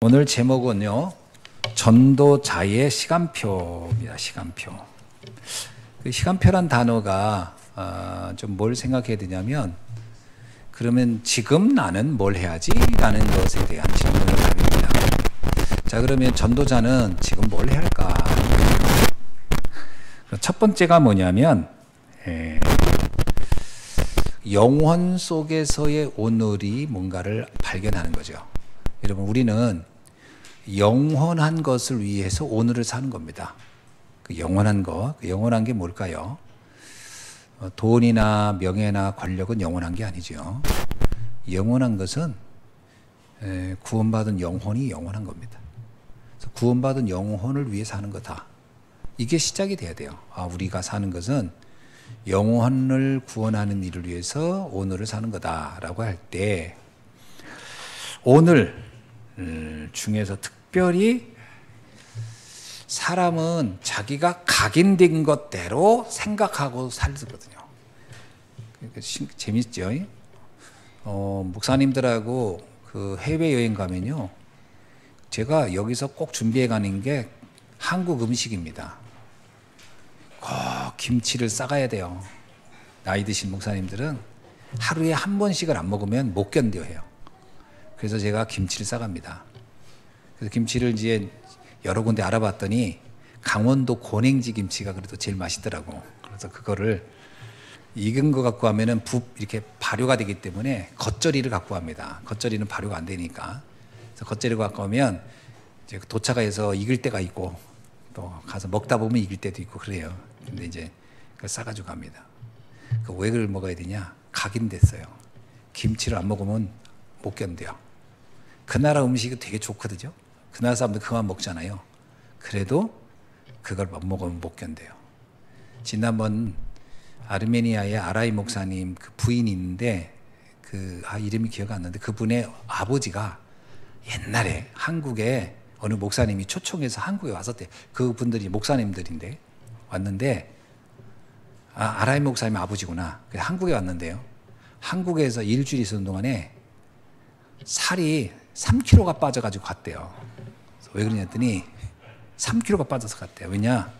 오늘 제목은요, 전도자의 시간표입니다. 시간표. 그 시간표란 단어가 좀 뭘 생각해야 되냐면, 그러면 지금 나는 뭘 해야지? 라는 것에 대한 질문을 답입니다. 자, 그러면 전도자는 지금 뭘 해야 할까? 첫 번째가 뭐냐면, 영혼 속에서의 오늘이 뭔가를 발견하는 거죠. 여러분, 우리는 영원한 것을 위해서 오늘을 사는 겁니다. 그 영원한 것, 그 영원한 게 뭘까요? 돈이나 명예나 권력은 영원한 게 아니죠. 영원한 것은 구원받은 영혼이 영원한 겁니다. 그래서 구원받은 영혼을 위해 사는 거다. 이게 시작이 돼야 돼요. 우리가 사는 것은 영혼을 구원하는 일을 위해서 오늘을 사는 거다라고 할 때, 오늘 중에서 특별히 사람은 자기가 각인된 것대로 생각하고 살거든요. 재밌죠? 목사님들하고 그 해외여행 가면요, 제가 여기서 꼭 준비해 가는 게 한국 음식입니다. 꼭 김치를 싸가야 돼요. 나이 드신 목사님들은 하루에 한 번씩을 안 먹으면 못 견뎌 해요. 그래서 제가 김치를 싸갑니다. 그래서 김치를 이제 여러 군데 알아봤더니 강원도 고냉지 김치가 그래도 제일 맛있더라고. 그래서 그거를 익은 거 갖고 하면은 이렇게 발효가 되기 때문에 겉절이를 갖고 합니다. 겉절이는 발효가 안 되니까. 그래서 겉절이를 갖고 오면 이제 도착해서 익을 때가 있고, 또 가서 먹다 보면 익을 때도 있고 그래요. 근데 이제 그걸 싸가지고 갑니다. 왜 그걸 먹어야 되냐? 각인됐어요. 김치를 안 먹으면 못 견뎌요. 그 나라 음식이 되게 좋거든요. 그 나라 사람들 그만 먹잖아요. 그래도 그걸 못 먹으면 못 견뎌요. 지난번 아르메니아의 아라이 목사님 그 부인이 있는데, 이름이 기억 안 나는데, 그분의 아버지가 옛날에 한국에 어느 목사님이 초청해서 한국에 왔었대요. 그분들이 목사님들인데 왔는데, 아라이 목사님 아버지구나. 한국에 왔는데요, 한국에서 일주일 있었는 동안에 살이 3kg가 빠져가지고 갔대요. 왜 그러냐 했더니 3kg가 빠져서 갔대요. 왜냐?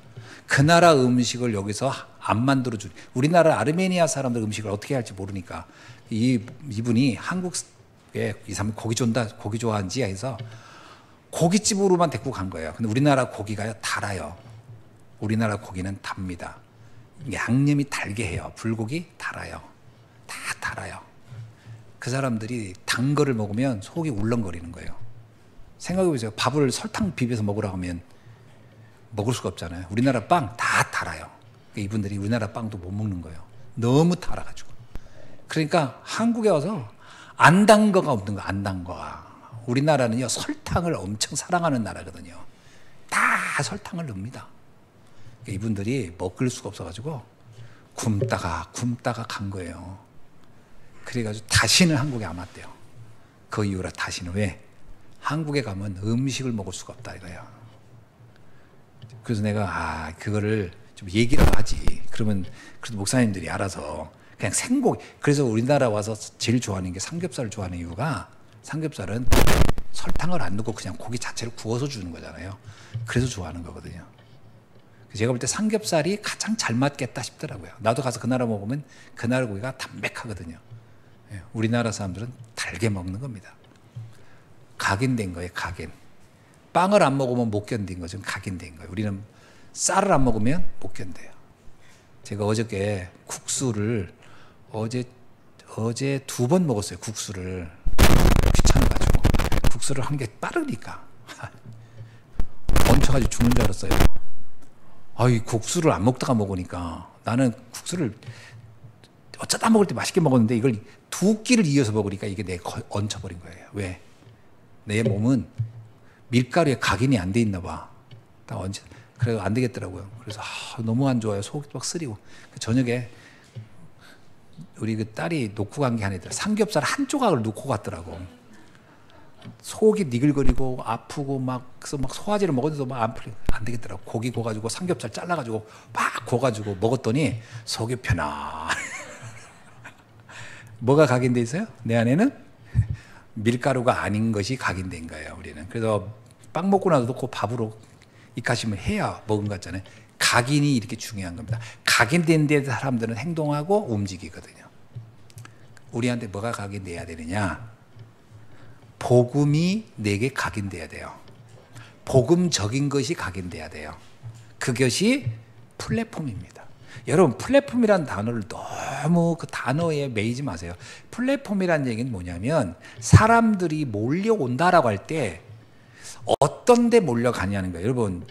그 나라 음식을 여기서 안 만들어주니, 우리나라 아르메니아 사람들 음식을 어떻게 할지 모르니까 이분이 한국에 이 사람 고기 좋아하는지 해서 고깃집으로만 데리고 간 거예요. 근데 우리나라 고기가 달아요. 우리나라 고기는 답니다. 양념이 달게 해요. 불고기 달아요. 다 달아요. 그 사람들이 단 거를 먹으면 속이 울렁거리는 거예요. 생각해보세요. 밥을 설탕 비벼서 먹으라고 하면 먹을 수가 없잖아요. 우리나라 빵 다 달아요. 그러니까 이분들이 우리나라 빵도 못 먹는 거예요. 너무 달아가지고. 그러니까 한국에 와서 안 단 거가 없는 거야. 안 단 거가. 우리나라는요, 설탕을 엄청 사랑하는 나라거든요. 다 설탕을 넣습니다. 그러니까 이분들이 먹을 수가 없어가지고 굶다가 간 거예요. 그래가지고 다시는 한국에 안 왔대요. 그 이후로 다시는. 왜? 한국에 가면 음식을 먹을 수가 없다 이거예요. 그래서 내가 그거를 좀 얘기라도 하지. 그러면 그래도 목사님들이 알아서 그냥 생고기. 그래서 우리나라 와서 제일 좋아하는 게 삼겹살을 좋아하는 이유가, 삼겹살은 설탕을 안 넣고 그냥 고기 자체를 구워서 주는 거잖아요. 그래서 좋아하는 거거든요. 제가 볼 때 삼겹살이 가장 잘 맞겠다 싶더라고요. 나도 가서 그 나라 먹으면 그 나라 고기가 담백하거든요. 우리나라 사람들은 달게 먹는 겁니다. 각인된 거예요. 각인. 빵을 안 먹으면 못 견딘 거죠. 각인된 거예요. 우리는 쌀을 안 먹으면 못 견뎌요. 제가 어저께 국수를 어제 2번 먹었어요. 국수를. 귀찮아가지고. 국수를 한 게 빠르니까 얹혀가지고 죽는 줄 알았어요. 이 국수를 안 먹다가 먹으니까, 나는 국수를 어쩌다 먹을 때 맛있게 먹었는데 이걸 2끼를 이어서 먹으니까 이게 내가 얹혀버린 거예요. 왜? 내 몸은 밀가루에 각인이 안 돼 있나 봐. 딱 그래서 안 되겠더라고요. 그래서 너무 안 좋아요. 속이 막 쓰리고. 저녁에 우리 그 딸이 놓고 간 게 하나 있더라. 삼겹살 한 조각을 놓고 갔더라고. 속이 니글거리고 아프고 그래서 소화제를 먹었는데도 안 되겠더라고. 고기 구워가지고 삼겹살 잘라가지고 막 구워가지고 먹었더니 속이 편안. 뭐가 각인돼 있어요? 내 안에는 밀가루가 아닌 것이 각인된 거예요, 우리는. 그래서 빵 먹고 나서도 그 밥으로 입가심을 해야 먹은 것 같잖아요. 각인이 이렇게 중요한 겁니다. 각인된 데 사람들은 행동하고 움직이거든요. 우리한테 뭐가 각인돼야 되느냐? 복음이 내게 각인돼야 돼요. 복음적인 것이 각인돼야 돼요. 그것이 플랫폼입니다. 여러분, 플랫폼이란 단어를 너무 그 단어에 매이지 마세요. 플랫폼이란 얘기는 뭐냐면 사람들이 몰려온다라고 할 때 어떤 데 몰려가냐는 거예요. 여러분,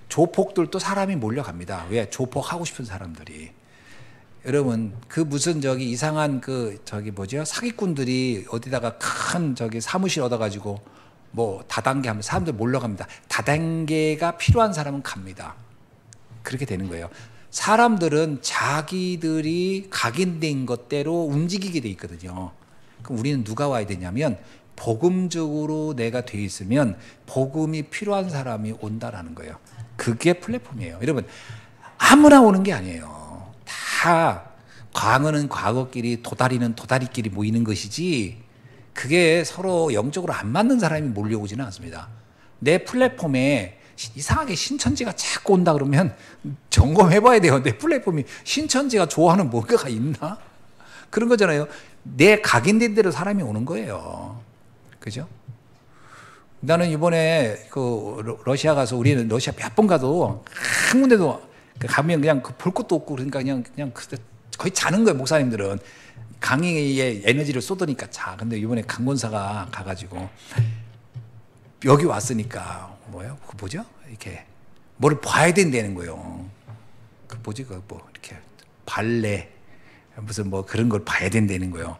조폭들도 사람이 몰려갑니다. 왜? 조폭하고 싶은 사람들이. 여러분, 그 무슨 저기 이상한 그 저기 뭐죠? 사기꾼들이 어디다가 큰 저기 사무실 얻어가지고 뭐 다단계 하면 사람들 몰려갑니다. 다단계가 필요한 사람은 갑니다. 그렇게 되는 거예요. 사람들은 자기들이 각인된 것대로 움직이게 돼 있거든요. 그럼 우리는 누가 와야 되냐면 복음적으로 내가 돼 있으면 복음이 필요한 사람이 온다라는 거예요. 그게 플랫폼이에요. 여러분, 아무나 오는 게 아니에요. 다 광어는 광어끼리, 도다리는 도다리끼리 모이는 것이지 그게 서로 영적으로 안 맞는 사람이 몰려오지는 않습니다. 내 플랫폼에 이상하게 신천지가 자꾸 온다 그러면 점검해봐야 돼요. 내 플랫폼이 신천지가 좋아하는 뭔가가 있나? 그런 거잖아요. 내 각인된 대로 사람이 오는 거예요. 그죠? 나는 이번에 그 러시아 가서 우리는 러시아 몇 번 가도 한 군데도 가면 그냥 볼 것도 없고 그러니까 그냥 거의 자는 거예요. 목사님들은 강의에 에너지를 쏟으니까 자. 근데 이번에 강권사가 가가지고 여기 왔으니까 뭐예요? 그 뭐죠? 이렇게 뭐를 봐야 된다는 거예요. 그 뭐지? 그 뭐 이렇게 발레 무슨 뭐 그런 걸 봐야 된다는 거예요.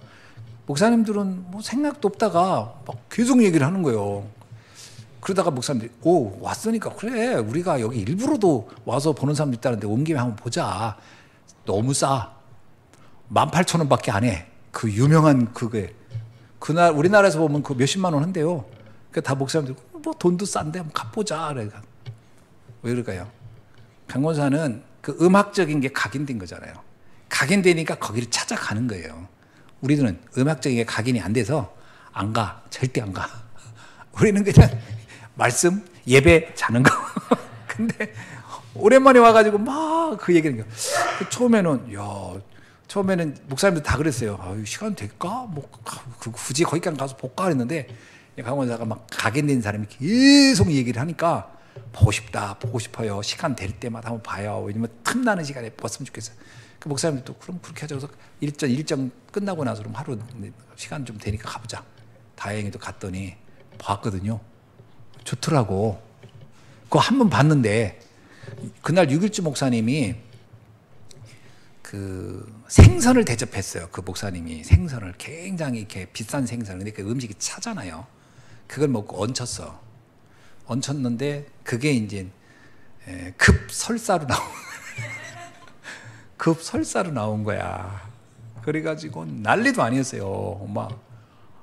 목사님들은 뭐 생각도 없다가 막 계속 얘기를 하는 거예요. 그러다가 목사님들이 오 왔으니까 그래 우리가 여기 일부러도 와서 보는 사람도 있다는데 온 김에 한번 보자. 너무 싸. 18,000원밖에 안 해. 그 유명한 그게 그날 우리나라에서 보면 그 몇십만 원 한대요. 그 다 목사님들 뭐 돈도 싼데 한번 가보자. 그러니까 왜 그럴까요? 강권사는 그 음악적인 게 각인된 거잖아요. 각인되니까 거기를 찾아가는 거예요. 우리들은 음악적인 게 각인이 안 돼서 안 가. 절대 안 가. 우리는 그냥 말씀, 예배, 자는 거. 근데 오랜만에 와가지고 막 그 얘기하는 거예요. 처음에는 목사님들 다 그랬어요. 아유, 시간 될까? 뭐 굳이 거기까지 가서 볼까 그랬는데 강원사가 막 각인된 사람이 계속 얘기를 하니까 보고 싶다, 보고 싶어요. 시간 될 때마다 한번 봐요. 왜냐면 틈나는 시간에 봤으면 좋겠어요. 그 목사님도 그럼 그렇게 하자. 그래서 일정 끝나고 나서 그럼 하루 시간 좀 되니까 가보자. 다행히도 갔더니 봤거든요. 좋더라고. 그거 한 번 봤는데 그날 6일주 목사님이 그 생선을 대접했어요. 그 목사님이 생선을 굉장히 이렇게 비싼 생선. 근데 그 음식이 차잖아요. 그걸 먹고 얹혔어. 얹혔는데 그게 이제 급설사로 나온 급설사로 나온 거야. 그래가지고 난리도 아니었어요.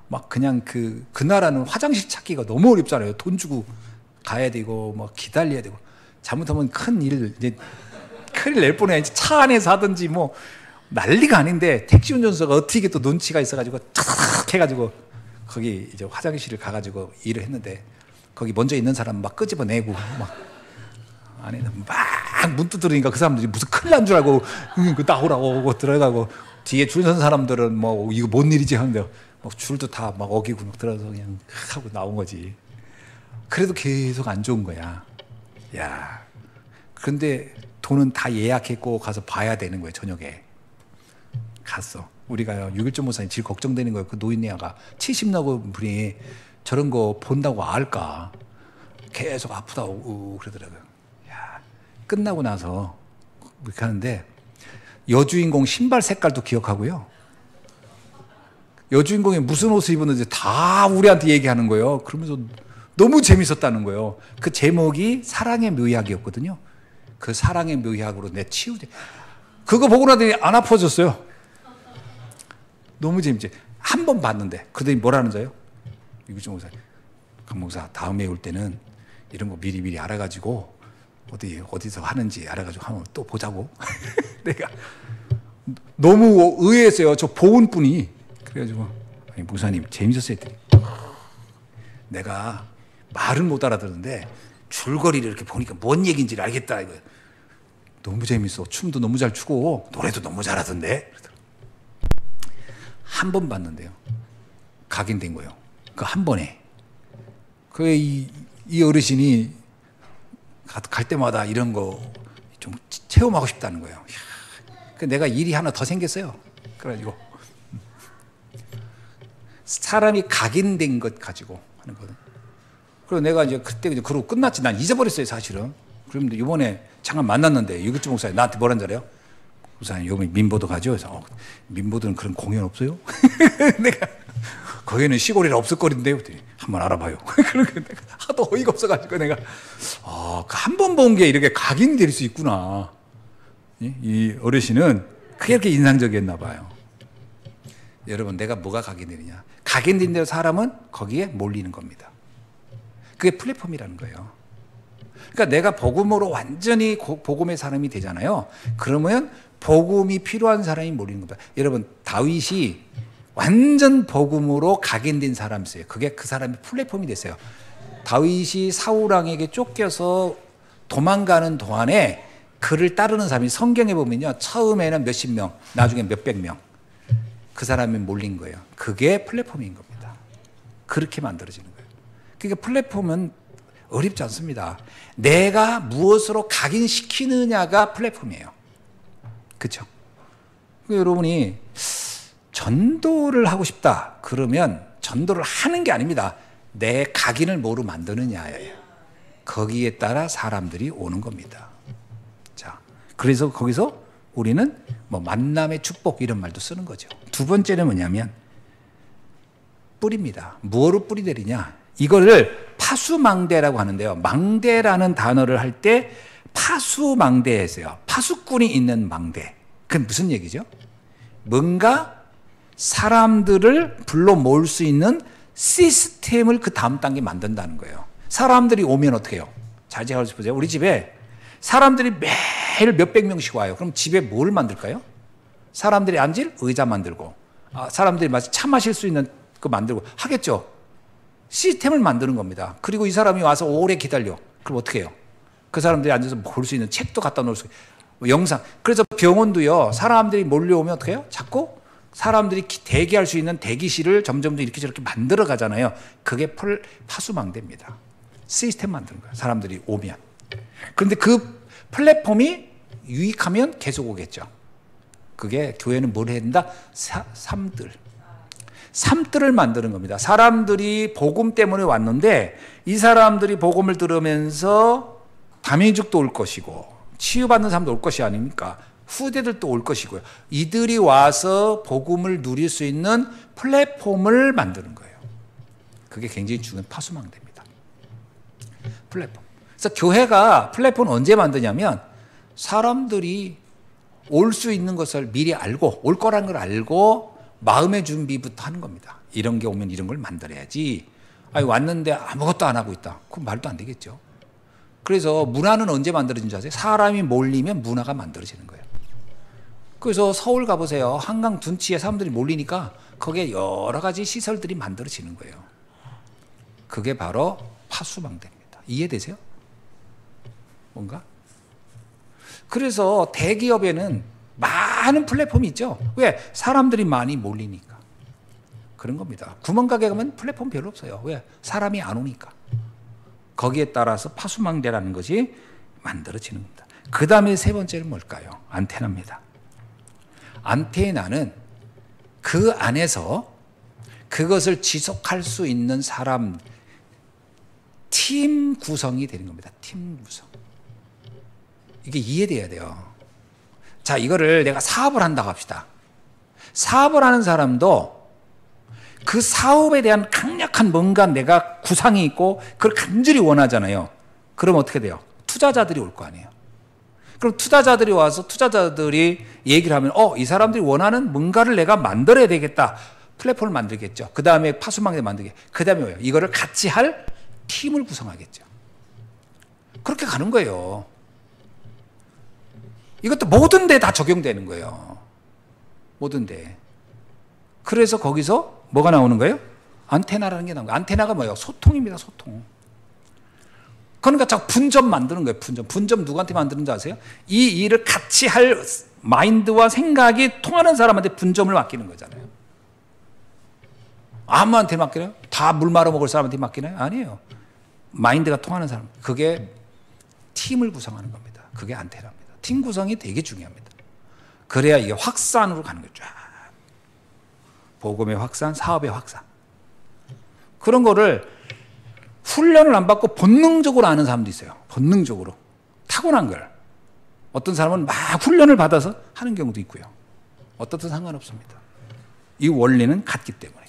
막 그냥 그 나라는 화장실 찾기가 너무 어렵잖아요. 돈 주고 가야 되고 막 기다려야 되고 잘못하면 큰일 낼 뻔해. 차 안에서 하든지 뭐 난리가 아닌데 택시 운전수가 어떻게 또 눈치가 있어가지고 탁 해가지고 거기 이제 화장실을 가가지고 일을 했는데 거기 먼저 있는 사람 막 끄집어내고 막 안에는 막 문 두드리니까 그 사람들이 무슨 큰일 난 줄 알고 나오라고 들어가고 뒤에 줄 선 사람들은 뭐 이거 뭔 일이지 하는데 막 줄도 다 막 어기고 막 들어서 그냥 하고 나온 거지. 그래도 계속 안 좋은 거야. 야, 그런데 돈은 다 예약했고 가서 봐야 되는 거예요. 저녁에 갔어. 우리가 6.1 모사님 제일 걱정되는 거예요. 그 노인네가 70 넘은 분이 저런 거 본다고 알까? 계속 아프다고 그러더라고요. 야, 끝나고 나서 그렇게 하는데 여주인공 신발 색깔도 기억하고요. 여주인공이 무슨 옷을 입었는지 다 우리한테 얘기하는 거예요. 그러면서 너무 재밌었다는 거예요. 그 제목이 사랑의 묘약이었거든요. 그 사랑의 묘약으로 내 치유돼. 그거 보고 나더니 안 아파졌어요. 너무 재밌지. 한 번 봤는데 그러더니 뭐라는 거예요? 이구정 목사, 강 목사 다음에 올 때는 이런 거 미리 알아가지고 어디서 하는지 알아가지고 한번 또 보자고. 내가 너무 의외했어요. 저 보은 분이. 그래가지고 아니, 목사님 재밌었어요 했더니 내가 말을 못 알아듣는데 줄거리를 이렇게 보니까 뭔 얘기인지를 알겠다. 이거 너무 재밌어. 춤도 너무 잘 추고 노래도 너무 잘하던데. 한 번 봤는데요. 각인된 거예요. 그 한 번에. 이 어르신이 갈 때마다 이런 거 좀 체험하고 싶다는 거예요. 그 내가 일이 하나 더 생겼어요. 그래가지고 사람이 각인된 것 가지고 하는 거거든. 그리고 내가 이제 그때 그러고 끝났지. 난 잊어버렸어요, 사실은. 그럼 이번에 잠깐 만났는데 이것주 목사님 나한테 뭐라는 줄 알아요? 목사님 요번에 민보도 가죠. 그래서 민보도는 그런 공연 없어요? 내가 거기는 시골이라 없을 거리인데요. 한번 알아봐요. 그러니까 내가 하도 어이가 없어가지고 내가 한 번 본 게 이렇게 각인될 수 있구나. 이 어르신은 그게 이렇게 인상적이었나 봐요. 여러분, 내가 뭐가 각인되느냐? 각인된 대로 사람은 거기에 몰리는 겁니다. 그게 플랫폼이라는 거예요. 그러니까 내가 복음으로 완전히 복음의 사람이 되잖아요. 그러면 복음이 필요한 사람이 몰리는 겁니다. 여러분, 다윗이 완전 복음으로 각인된 사람이었어요. 그게 그 사람이 플랫폼이 됐어요. 다윗이 사울왕에게 쫓겨서 도망가는 동안에 그를 따르는 사람이 성경에 보면요, 처음에는 몇십 명, 나중에 몇백 명, 그 사람이 몰린 거예요. 그게 플랫폼인 겁니다. 그렇게 만들어지는 거예요. 그러니까 플랫폼은 어렵지 않습니다. 내가 무엇으로 각인시키느냐가 플랫폼이에요. 그렇죠? 여러분이 전도를 하고 싶다 그러면 전도를 하는 게 아닙니다. 내 각인을 뭐로 만드느냐예요. 거기에 따라 사람들이 오는 겁니다. 자, 그래서 거기서 우리는 뭐 만남의 축복 이런 말도 쓰는 거죠. 두 번째는 뭐냐면 뿌리입니다. 무엇으로 뿌리 내리냐? 이거를 파수망대라고 하는데요. 망대라는 단어를 할 때 파수망대에서요. 파수꾼이 있는 망대. 그건 무슨 얘기죠? 뭔가 사람들을 불러 모을 수 있는 시스템을 그 다음 단계에 만든다는 거예요. 사람들이 오면 어떻게 해요? 잘 보세요. 우리 집에 사람들이 매일 몇백 명씩 와요. 그럼 집에 뭘 만들까요? 사람들이 앉을 의자 만들고, 사람들이 차 마실 수 있는 거 만들고 하겠죠. 시스템을 만드는 겁니다. 그리고 이 사람이 와서 오래 기다려. 그럼 어떻게 해요? 그 사람들이 앉아서 볼 수 있는 책도 갖다 놓을 수 있고, 영상. 그래서 병원도요, 사람들이 몰려오면 어떻게 해요? 자꾸 사람들이 대기할 수 있는 대기실을 점점 더 이렇게 저렇게 만들어 가잖아요. 그게 파수망대입니다. 시스템 만드는 거예요. 사람들이 오면. 그런데 그 플랫폼이 유익하면 계속 오겠죠. 그게 교회는 뭘 해야 된다? 삶들을 만드는 겁니다. 사람들이 복음 때문에 왔는데 이 사람들이 복음을 들으면서 다민족도 올 것이고 치유받는 사람도 올 것이 아닙니까? 후대들도 올 것이고요. 이들이 와서 복음을 누릴 수 있는 플랫폼을 만드는 거예요. 그게 굉장히 중요한 파수망대입니다. 플랫폼. 그래서 교회가 플랫폼을 언제 만드냐면 사람들이 올 수 있는 것을 미리 알고 올 거라는 걸 알고 마음의 준비부터 하는 겁니다. 이런 게 오면 이런 걸 만들어야지. 아니 왔는데 아무것도 안 하고 있다. 그럼 말도 안 되겠죠. 그래서 문화는 언제 만들어진지 아세요? 사람이 몰리면 문화가 만들어지는 거예요. 그래서 서울 가보세요. 한강 둔치에 사람들이 몰리니까 거기에 여러 가지 시설들이 만들어지는 거예요. 그게 바로 파수망대입니다. 이해되세요? 뭔가? 그래서 대기업에는 많은 플랫폼이 있죠. 왜? 사람들이 많이 몰리니까. 그런 겁니다. 구멍가게 가면 플랫폼 별로 없어요. 왜? 사람이 안 오니까. 거기에 따라서 파수망대라는 것이 만들어지는 겁니다. 그 다음에 세 번째는 뭘까요? 안테나입니다. 안테나는 그 안에서 그것을 지속할 수 있는 사람, 팀 구성이 되는 겁니다. 팀 구성. 이게 이해돼야 돼요. 자, 이거를 내가 사업을 한다고 합시다. 사업을 하는 사람도 그 사업에 대한 강력한 뭔가 내가 구상이 있고 그걸 간절히 원하잖아요. 그럼 어떻게 돼요? 투자자들이 올 거 아니에요. 그럼 투자자들이 와서 투자자들이 얘기를 하면 이 사람들이 원하는 뭔가를 내가 만들어야 되겠다. 플랫폼을 만들겠죠. 그 다음에 파수망대 만들게. 그 다음에 뭐예요? 이거를 같이 할 팀을 구성하겠죠. 그렇게 가는 거예요. 이것도 모든 데 다 적용되는 거예요. 모든 데. 그래서 거기서 뭐가 나오는 거예요? 안테나라는 게 나온 거예요. 안테나가 뭐예요? 소통입니다. 소통. 그러니까 자꾸 분점 만드는 거예요. 분점. 분점 누구한테 만드는지 아세요? 이 일을 같이 할 마인드와 생각이 통하는 사람한테 분점을 맡기는 거잖아요. 아무한테 맡기나요? 다 물 말아 먹을 사람한테 맡기나요? 아니에요. 마인드가 통하는 사람. 그게 팀을 구성하는 겁니다. 그게 안테나입니다. 팀 구성이 되게 중요합니다. 그래야 이게 확산으로 가는 거죠. 복음의 확산, 사업의 확산. 그런 거를 훈련을 안 받고 본능적으로 아는 사람도 있어요. 본능적으로. 타고난 걸. 어떤 사람은 막 훈련을 받아서 하는 경우도 있고요. 어떻든 상관없습니다. 이 원리는 같기 때문에.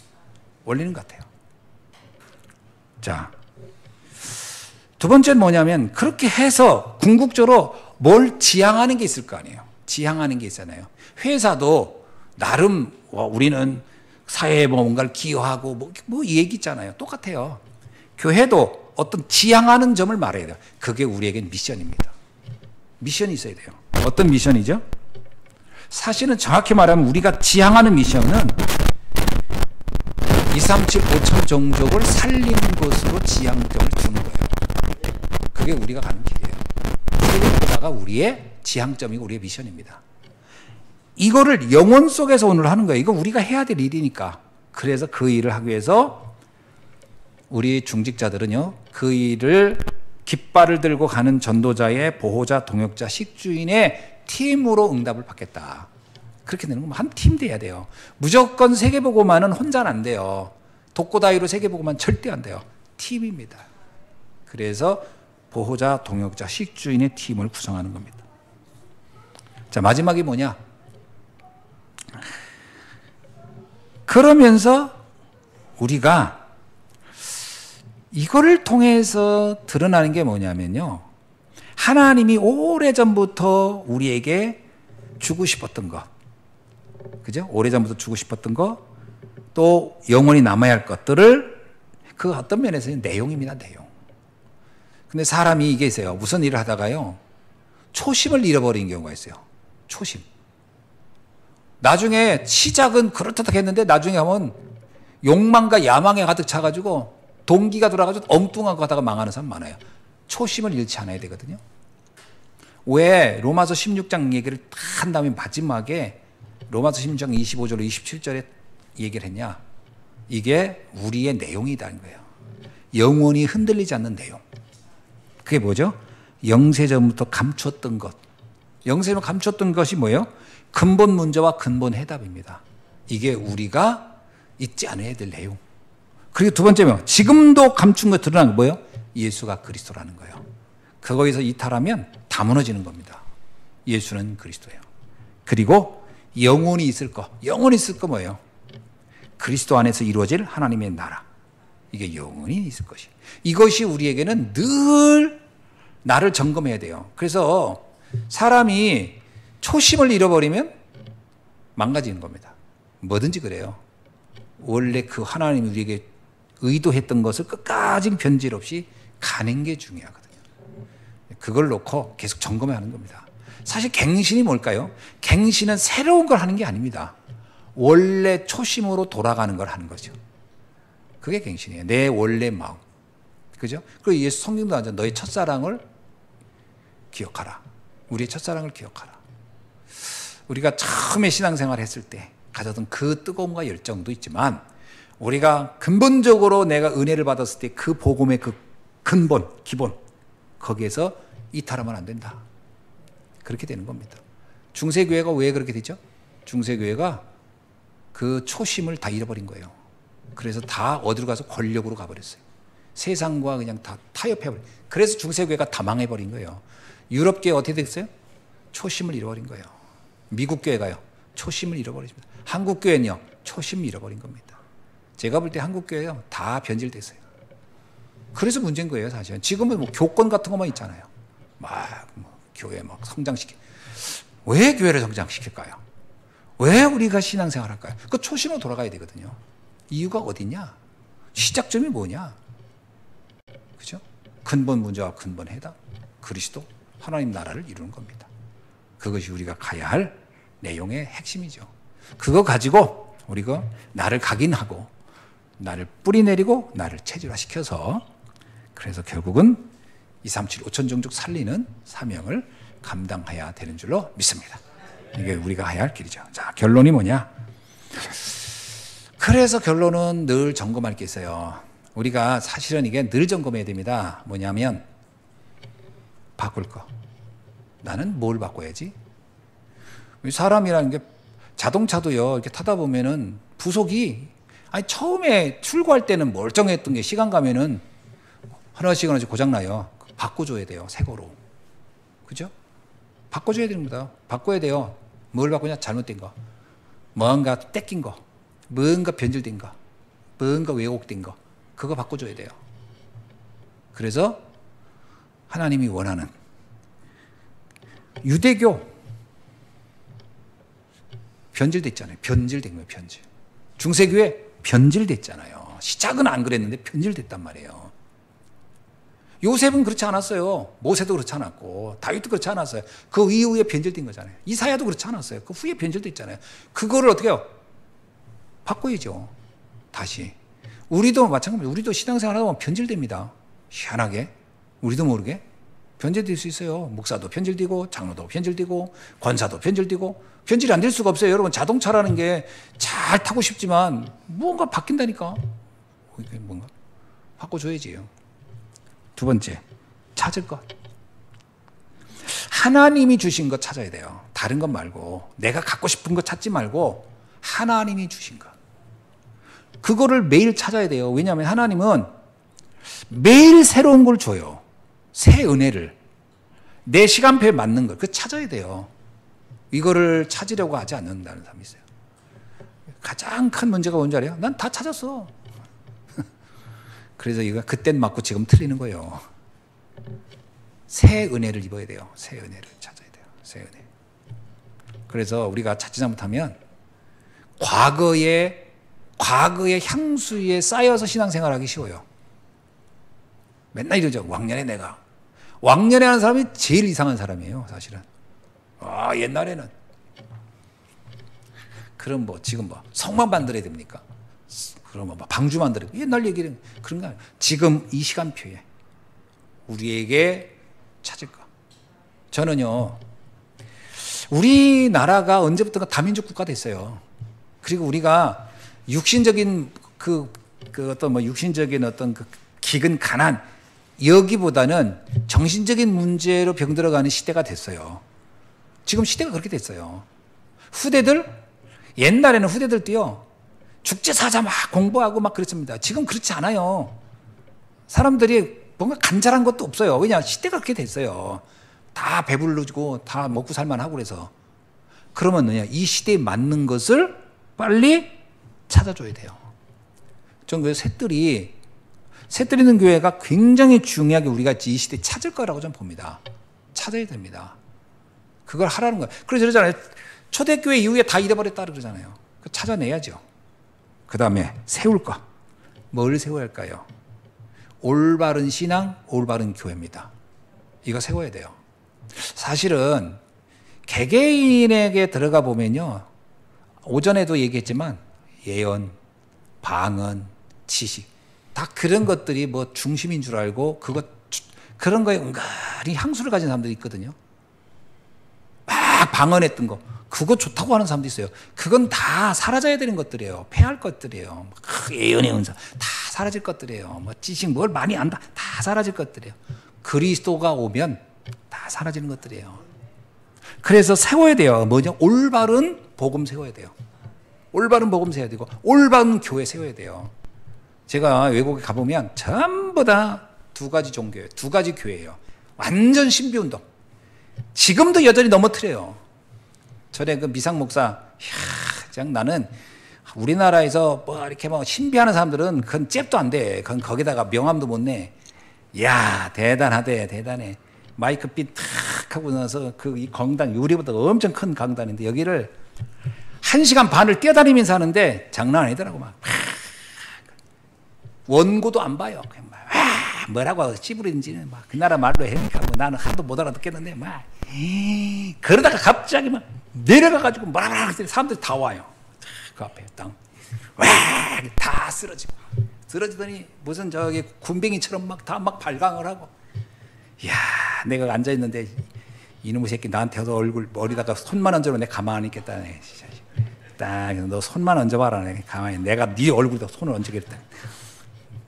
원리는 같아요. 자, 두 번째는 뭐냐면 그렇게 해서 궁극적으로 뭘 지향하는 게 있을 거 아니에요. 지향하는 게 있잖아요. 회사도 나름 우리는 사회에 뭔가를 기여하고 뭐 이 얘기 있잖아요. 똑같아요. 교회도 어떤 지향하는 점을 말해야 돼요. 그게 우리에겐 미션입니다. 미션이 있어야 돼요. 어떤 미션이죠? 사실은 정확히 말하면 우리가 지향하는 미션은 237 5천 종족을 살리는 것으로 지향점을 두는 거예요. 그게 우리가 가는 길이에요. 그게 우리의 지향점이고 우리의 미션입니다. 이거를 영혼 속에서 오늘 하는 거예요. 이거 우리가 해야 될 일이니까. 그래서 그 일을 하기 위해서 우리 중직자들은요, 그 일을 깃발을 들고 가는 전도자의 보호자, 동역자, 식주인의 팀으로 응답을 받겠다. 그렇게 되는 건 한 팀 돼야 돼요. 무조건 세계보고만은 혼자는 안 돼요. 독고다이로 세계보고만 절대 안 돼요. 팀입니다. 그래서 보호자, 동역자, 식주인의 팀을 구성하는 겁니다. 자, 마지막이 뭐냐? 그러면서 우리가 이거를 통해서 드러나는 게 뭐냐면요. 하나님이 오래전부터 우리에게 주고 싶었던 것. 그죠? 오래전부터 주고 싶었던 것, 또 영원히 남아야 할 것들을 그 어떤 면에서는 내용입니다. 내용. 근데 사람이 이게 있어요. 무슨 일을 하다가요. 초심을 잃어버리는 경우가 있어요. 초심. 나중에 시작은 그렇다고 했는데 나중에 하면 욕망과 야망에 가득 차가지고 동기가 돌아가지고 엉뚱한 거 하다가 망하는 사람 많아요. 초심을 잃지 않아야 되거든요. 왜 로마서 16장 얘기를 다 한 다음에 마지막에 로마서 16장 25절 27절에 얘기를 했냐. 이게 우리의 내용이라는 거예요. 영원히 흔들리지 않는 내용. 그게 뭐죠? 영세전부터 감추었던 것. 영세전부터 감추었던 것이 뭐예요? 근본 문제와 근본 해답입니다. 이게 우리가 잊지 않아야 될 내용. 그리고 두 번째면 지금도 감춘 거 드러난 게 뭐예요? 예수가 그리스도라는 거예요. 그거에서 이탈하면 다 무너지는 겁니다. 예수는 그리스도예요. 그리고 영원히 있을 거. 영원히 있을 거 뭐예요? 그리스도 안에서 이루어질 하나님의 나라. 이게 영원히 있을 것이. 이것이 우리에게는 늘 나를 점검해야 돼요. 그래서 사람이 초심을 잃어버리면 망가지는 겁니다. 뭐든지 그래요. 원래 그 하나님이 우리에게 의도했던 것을 끝까지 변질 없이 가는 게 중요하거든요. 그걸 놓고 계속 점검해야 하는 겁니다. 사실 갱신이 뭘까요? 갱신은 새로운 걸 하는 게 아닙니다. 원래 초심으로 돌아가는 걸 하는 거죠. 그게 갱신이에요. 내 원래 마음. 그죠? 그리고 예수 성경도 하잖아요. 너의 첫사랑을 기억하라. 우리의 첫사랑을 기억하라. 우리가 처음에 신앙생활 했을 때 가졌던 그 뜨거움과 열정도 있지만 우리가 근본적으로 내가 은혜를 받았을 때 그 복음의 그 근본, 기본 거기에서 이탈하면 안 된다. 그렇게 되는 겁니다. 중세교회가 왜 그렇게 되죠? 중세교회가 그 초심을 다 잃어버린 거예요. 그래서 다 어디로 가서 권력으로 가버렸어요. 세상과 그냥 다 타협해버린. 그래서 중세교회가 다 망해버린 거예요. 유럽교회 어떻게 됐어요? 초심을 잃어버린 거예요. 미국 교회가요. 초심을 잃어버렸습니다. 한국 교회는요. 초심을 잃어버린 겁니다. 제가 볼 때 한국 교회요. 다 변질됐어요. 그래서 문제인 거예요, 사실은. 지금은 뭐 교권 같은 것만 있잖아요. 교회 막 성장시키. 왜 교회를 성장시킬까요? 왜 우리가 신앙생활 할까요? 그 초심으로 돌아가야 되거든요. 이유가 어디냐? 시작점이 뭐냐? 그죠? 근본 문제와 근본 해답. 그리스도, 하나님 나라를 이루는 겁니다. 그것이 우리가 가야 할 내용의 핵심이죠. 그거 가지고 우리가 나를 각인하고 나를 뿌리내리고 나를 체질화시켜서 그래서 결국은 237 5천 종족 살리는 사명을 감당해야 되는 줄로 믿습니다. 이게 우리가 해야 할 길이죠. 자, 결론이 뭐냐? 그래서 결론은 늘 점검할 게 있어요. 우리가 사실은 이게 늘 점검해야 됩니다. 뭐냐면 바꿀 거. 나는 뭘 바꿔야지? 사람이라는 게 자동차도요. 이렇게 타다 보면은 부속이 처음에 출고할 때는 멀쩡했던 게 시간 가면은 하나씩 고장나요. 바꿔줘야 돼요. 새 거로. 그죠? 바꿔줘야 됩니다. 바꿔야 돼요. 뭘 바꾸냐? 잘못된 거. 뭔가 떼낀 거. 뭔가 변질된 거. 뭔가 왜곡된 거. 그거 바꿔줘야 돼요. 그래서 하나님이 원하는 유대교 변질됐잖아요. 변질된 거예요. 변질. 중세교회 변질됐잖아요. 시작은 안 그랬는데 변질됐단 말이에요. 요셉은 그렇지 않았어요. 모세도 그렇지 않았고 다윗도 그렇지 않았어요. 그 이후에 변질된 거잖아요. 이사야도 그렇지 않았어요. 그 후에 변질됐잖아요. 그거를 어떻게 해요? 바꿔야죠. 다시. 우리도 마찬가지입니다. 우리도 신앙생활 하다 보면 변질됩니다. 희한하게. 우리도 모르게 변질될 수 있어요. 목사도 변질되고 장로도 변질되고 권사도 변질되고 변질이 안 될 수가 없어요. 여러분 자동차라는 게 잘 타고 싶지만 뭔가 바뀐다니까. 뭔가 바꿔줘야지요. 두 번째, 찾을 것. 하나님이 주신 것 찾아야 돼요. 다른 것 말고 내가 갖고 싶은 것 찾지 말고 하나님이 주신 것. 그거를 매일 찾아야 돼요. 왜냐하면 하나님은 매일 새로운 걸 줘요. 새 은혜를. 내 시간표에 맞는 걸. 그거 찾아야 돼요. 이거를 찾으려고 하지 않는다는 사람이 있어요. 가장 큰 문제가 뭔지 알아요? 난 다 찾았어. 그래서 이거 그땐 맞고 지금 틀리는 거예요. 새 은혜를 입어야 돼요. 새 은혜를 찾아야 돼요. 새 은혜. 그래서 우리가 찾지 잘못하면 과거의 향수에 쌓여서 신앙생활하기 쉬워요. 맨날 이러죠. 왕년에 내가. 왕년에 하는 사람이 제일 이상한 사람이에요. 사실은. 옛날에는. 그럼 지금 성만 만들어야 됩니까? 그러면 방주 만들어야 됩니까? 옛날 얘기는 그런 거 아니에요. 지금 이 시간표에 우리에게 찾을 거. 저는요, 우리나라가 언제부턴가 다민족 국가 됐어요. 그리고 우리가 육신적인 육신적인 어떤 기근, 가난, 여기보다는 정신적인 문제로 병들어가는 시대가 됐어요. 지금 시대가 그렇게 됐어요. 옛날에는 후대들도요, 죽제사자 막 공부하고 막 그랬습니다. 지금 그렇지 않아요. 사람들이 뭔가 간절한 것도 없어요. 왜냐, 시대가 그렇게 됐어요. 다 배불러지고 다 먹고 살만하고 그래서. 그러면 이 시대에 맞는 것을 빨리 찾아줘야 돼요. 전 그래서 새뜰 있는 교회가 굉장히 중요하게 우리가 이 시대에 찾을 거라고 좀 봅니다. 찾아야 됩니다. 그걸 하라는 거예요. 그래서 그러잖아요. 초대교회 이후에 다 잃어버렸다 그러잖아요. 찾아내야죠. 그 다음에 세울 거. 뭘 세워야 할까요? 올바른 신앙, 올바른 교회입니다. 이거 세워야 돼요. 사실은 개개인에게 들어가 보면요, 오전에도 얘기했지만 예언, 방언, 지식 다 그런 것들이 중심인 줄 알고 그런 거에 은근히 향수를 가진 사람들이 있거든요. 막 방언했던 거 그거 좋다고 하는 사람도 있어요. 그건 다 사라져야 되는 것들이에요. 폐할 것들이에요. 예언의 은사 다 사라질 것들이에요. 지식 뭘 많이 안다 다 사라질 것들이에요. 그리스도가 오면 다 사라지는 것들이에요. 그래서 세워야 돼요. 올바른 복음 세워야 돼요. 올바른 복음 세워야 되고 올바른 교회 세워야 돼요. 제가 외국에 가보면 전부 다 두 가지 종교예요. 두 가지 교회예요. 완전 신비운동. 지금도 여전히 넘어뜨려요. 전에 그 미상 목사, 그냥 나는 우리나라에서 이렇게 신비하는 사람들은 그건 잽도 안 돼. 그건 거기다가 명함도 못 내. 야, 대단해. 마이크 빗 탁 하고 나서 이 강당, 유리보다 엄청 큰 강당인데 여기를 1시간 반을 뛰어다니면서 하는데 장난 아니더라고. 원고도 안 봐요. 그냥 뭐라고 찌부리는지는 그 나라 말로 해니까 나는 하도 못 알아듣겠는데 그러다가 갑자기 내려가가지고 사람들이 다 와요. 그 앞에 땅 와, 다 쓰러지더니 무슨 저기 군뱅이처럼 막 다 막 발광을 하고. 이야, 내가 앉아 있는데 이놈의 새끼 나한테도 머리다가 손만 얹어도 내가 가만히 있겠다. 딱, 너 손만 얹어봐라. 내가 가만히. 내가 네 얼굴에다 손을 얹겠다.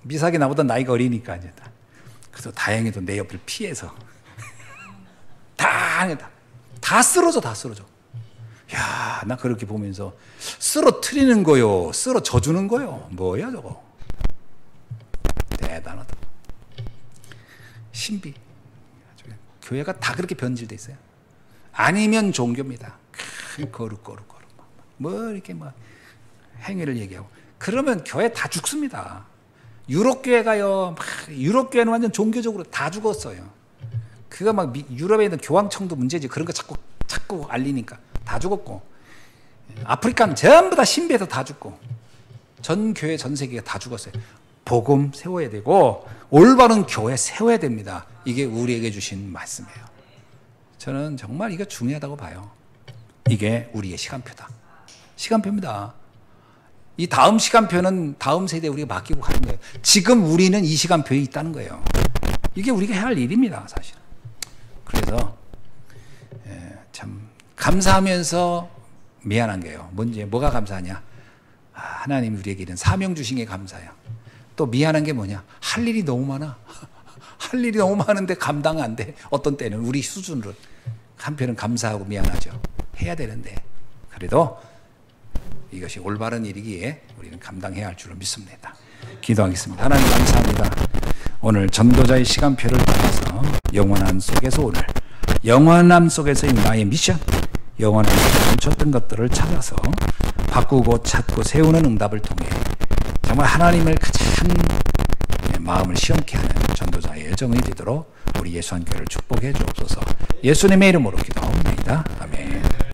미사기 나보다 나이가 어리니까 이제 다. 그래서 다행히도 내 옆을 피해서 다 쓰러져. 야, 나 그렇게 보면서 쓰러뜨리는 거요, 쓰러져 주는 거요. 뭐야 저거? 대단하다. 신비. 교회가 다 그렇게 변질돼 있어요. 아니면 종교입니다. 거룩. 뭐 이렇게 막 행위를 얘기하고. 그러면 교회 다 죽습니다. 유럽 교회가요, 유럽 교회는 완전 종교적으로 다 죽었어요. 그거 막 유럽에 있는 교황청도 문제지. 그런 거 자꾸 알리니까 다 죽었고, 아프리카는 전부 다 신비에서 다 죽고, 전 교회 전 세계가 다 죽었어요. 복음 세워야 되고 올바른 교회 세워야 됩니다. 이게 우리에게 주신 말씀이에요. 저는 정말 이게 중요하다고 봐요. 이게 우리의 시간표입니다. 이 다음 시간표는 다음 세대에 우리가 맡기고 가는 거예요. 지금 우리는 이 시간표에 있다는 거예요. 이게 우리가 해야 할 일입니다, 사실은. 그래서 참 감사하면서 미안한 게요. 뭐가 감사하냐? 하나님이 우리에게 이런 사명 주신 게 감사해요. 또 미안한 게 뭐냐? 할 일이 너무 많아. 할 일이 너무 많은데 감당 안 돼. 어떤 때는 우리 수준으로. 한편은 감사하고 미안하죠. 해야 되는데. 그래도 이것이 올바른 일이기에 우리는 감당해야 할 줄로 믿습니다. 기도하겠습니다. 하나님 감사합니다. 오늘 전도자의 시간표를 따라서 영원함 속에서 오늘 영원함 속에서의 나의 미션, 영원함 속에 멈췄던 것들을 찾아서 바꾸고 찾고 세우는 응답을 통해 정말 하나님을 가장 마음을 시험케 하는 전도자의 여정이 되도록 우리 예수한 교회를 축복해 주옵소서. 예수님의 이름으로 기도